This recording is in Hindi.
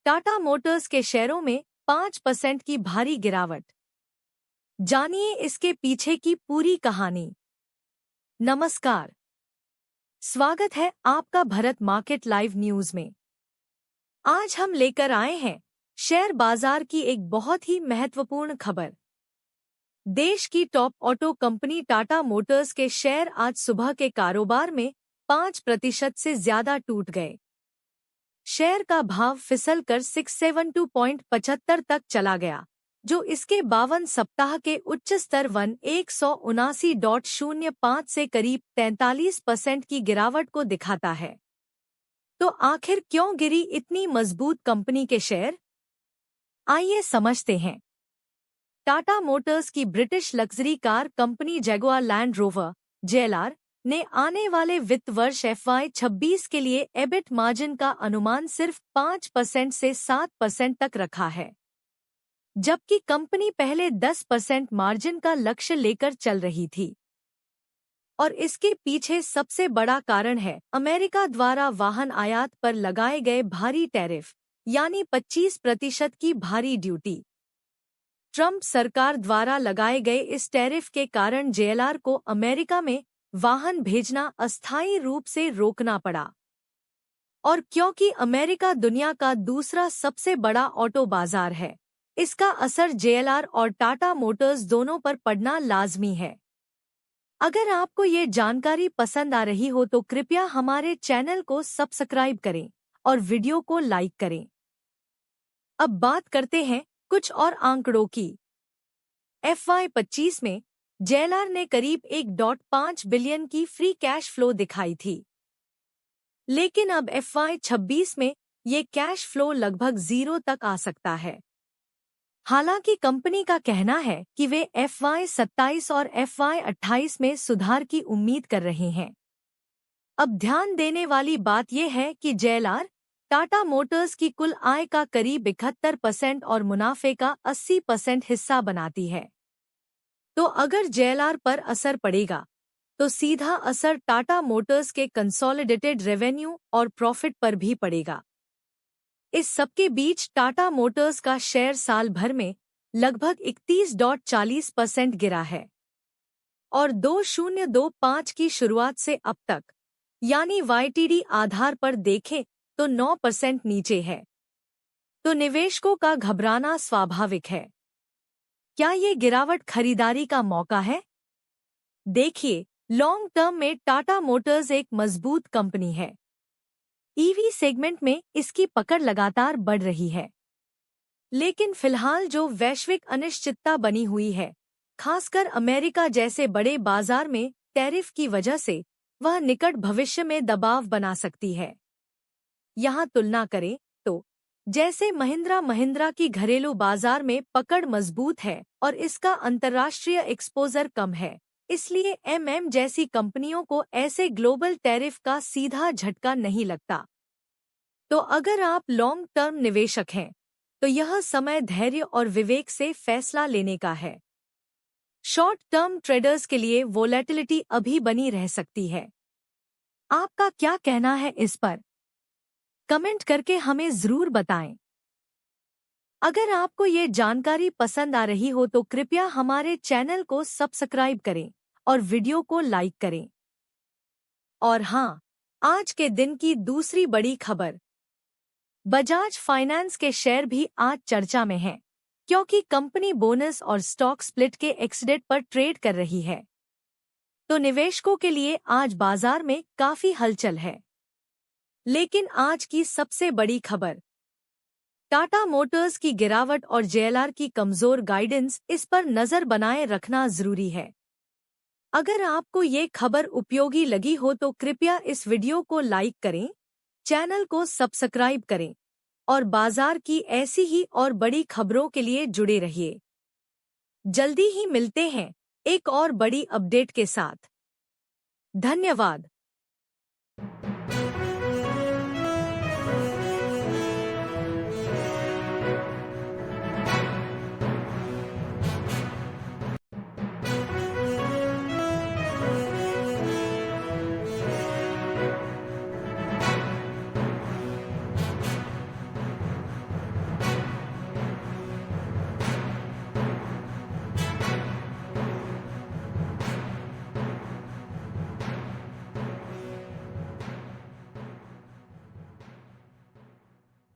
टाटा मोटर्स के शेयरों में 5% की भारी गिरावट। जानिए इसके पीछे की पूरी कहानी। नमस्कार, स्वागत है आपका भारत मार्केट लाइव न्यूज में। आज हम लेकर आए हैं शेयर बाजार की एक बहुत ही महत्वपूर्ण खबर। देश की top auto company Tata Motors के शेयर आज सुबह के कारोबार में 5% से ज्यादा टूट गए। शेयर का भाव फिसलकर 672.75 तक चला गया, जो इसके 52 सप्ताह के उच्च स्तर 179.05 से करीब 43% की गिरावट को दिखाता है। तो आखिर क्यों गिरी इतनी मजबूत कंपनी के शेयर? आइए समझते हैं। टाटा मोटर्स की British luxury car company Jaguar land rover (JLR) ने आने वाले वित्त वर्ष FY26 के लिए EBIT मार्जिन का अनुमान सिर्फ 5% से 7% तक रखा है, जबकि कंपनी पहले 10% मार्जिन का लक्ष्य लेकर चल रही थी। और इसके पीछे सबसे बड़ा कारण है अमेरिका द्वारा वाहन आयात पर लगाए गए भारी टैरिफ, यानी 25% की भारी ड्यूटी। ट्रंप सरकार द्वारा लगाए गए इस टैरिफ के कारण JLR को अमेरिका में वाहन भेजना अस्थायी रूप से रोकना पड़ा। और क्योंकि अमेरिका दुनिया का दूसरा सबसे बड़ा ऑटो बाजार है, इसका असर JLR और टाटा मोटर्स दोनों पर पड़ना लाजमी है। अगर आपको ये जानकारी पसंद आ रही हो तो कृपया हमारे चैनल को सब्सक्राइब करें और वीडियो को लाइक करें। अब बात करते हैं कुछ और आंकड़ों की। FY25 में JLR ने करीब 1.5 बिलियन की फ्री कैश फ्लो दिखाई थी, लेकिन अब FY26 में ये कैश फ्लो लगभग 0 तक आ सकता है। हालांकि कंपनी का कहना है कि वे FY27 और FY28 में सुधार की उम्मीद कर रहे हैं। अब ध्यान देने वाली बात यह है कि JLR टाटा मोटर्स की कुल आय का करीब 71% और मुनाफे का 80% हिस्सा बनाती है। तो अगर JLR पर असर पड़ेगा, तो सीधा असर टाटा मोटर्स के कंसोलिडेटेड रेवेन्यू और प्रॉफिट पर भी पड़ेगा। इस सबके बीच टाटा मोटर्स का शेयर साल भर में लगभग 31.40% गिरा है और 2025 की शुरुआत से अब तक, यानी YTD आधार पर देखें तो 9% नीचे है। तो निवेशकों का घबराना स्वाभाविक है। क्या ये गिरावट खरीदारी का मौका है? देखिए, लॉन्ग टर्म में टाटा मोटर्स एक मजबूत कंपनी है। EV सेगमेंट में इसकी पकड़ लगातार बढ़ रही है, लेकिन फिलहाल जो वैश्विक अनिश्चितता बनी हुई है, खासकर अमेरिका जैसे बड़े बाजार में टैरिफ की वजह से, वह निकट भविष्य में दबाव बना सकती है। यहाँ तुलना करें तो जैसे महिंद्रा की घरेलू बाजार में पकड़ मजबूत है और इसका अंतर्राष्ट्रीय एक्सपोजर कम है, इसलिए जैसी कंपनियों को ऐसे ग्लोबल टैरिफ का सीधा झटका नहीं लगता। तो अगर आप लॉन्ग टर्म निवेशक हैं, तो यह समय धैर्य और विवेक से फैसला लेने का है। शॉर्ट टर्म ट्रेडर्स के लिए वोलेटिलिटी अभी बनी रह सकती है। आपका क्या कहना है इस पर? कमेंट करके हमें जरूर बताएं। अगर आपको ये जानकारी पसंद आ रही हो तो कृपया हमारे चैनल को सब्सक्राइब करें और वीडियो को लाइक करें। और हाँ, आज के दिन की दूसरी बड़ी खबर, बजाज फाइनेंस के शेयर भी आज चर्चा में हैं, क्योंकि कंपनी बोनस और स्टॉक स्प्लिट के एक्सडेट पर ट्रेड कर रही है। तो निवेशकों के लिए आज बाजार में काफी हलचल है। लेकिन आज की सबसे बड़ी खबर, टाटा मोटर्स की गिरावट और JLR की कमजोर गाइडेंस, इस पर नजर बनाए रखना जरूरी है। अगर आपको ये खबर उपयोगी लगी हो तो कृपया इस वीडियो को लाइक करें, चैनल को सब्सक्राइब करें और बाजार की ऐसी ही और बड़ी खबरों के लिए जुड़े रहिए। जल्दी ही मिलते हैं एक और बड़ी अपडेट के साथ। धन्यवाद।